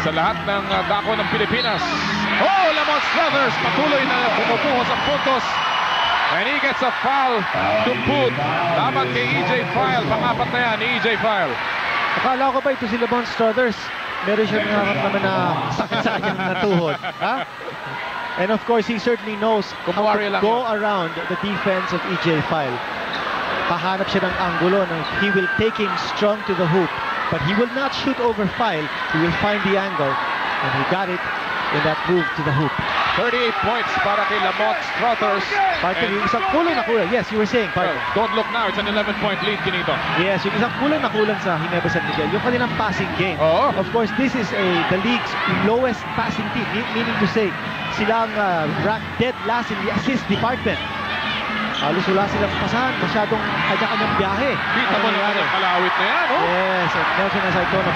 sa lahat ng dako ng Pilipinas. Oh, Lamont Struthers patuloy na pumupuho sa puntos. And he gets a foul to boot. Laban kay EJ File. Pangapat na yan ni EJ File. Akala ko ba ito si Lamont Struthers? Meron siyang nakakamdaman na sakit sa kanyang natuhod. Ha? And of course, he certainly knows how to go around the defense of EJ File. Pahanap siya ng anggulo. He will take him strong to the hoop. But he will not shoot over File. He will find the angle. And he got it in that move to the hoop. 38 points para kay Lamont Struthers. Partner, yung isang kulang na kulang. Yes, you were saying, partner. Well, don't look now. It's an 11-point lead, Kinito. Yes, yung isang kulang na kulang sa Ginebra San Miguel. Yung kanilang passing game. Oh. Of course, this is the league's lowest passing team. Meaning to say, silang ranked dead last in the assist department. Halos wala silang pasahan. Masyadong kanya-kanyang biyahe. Kita mo naman ang kalawit na yan, oh? Yes, at Nelson Azartona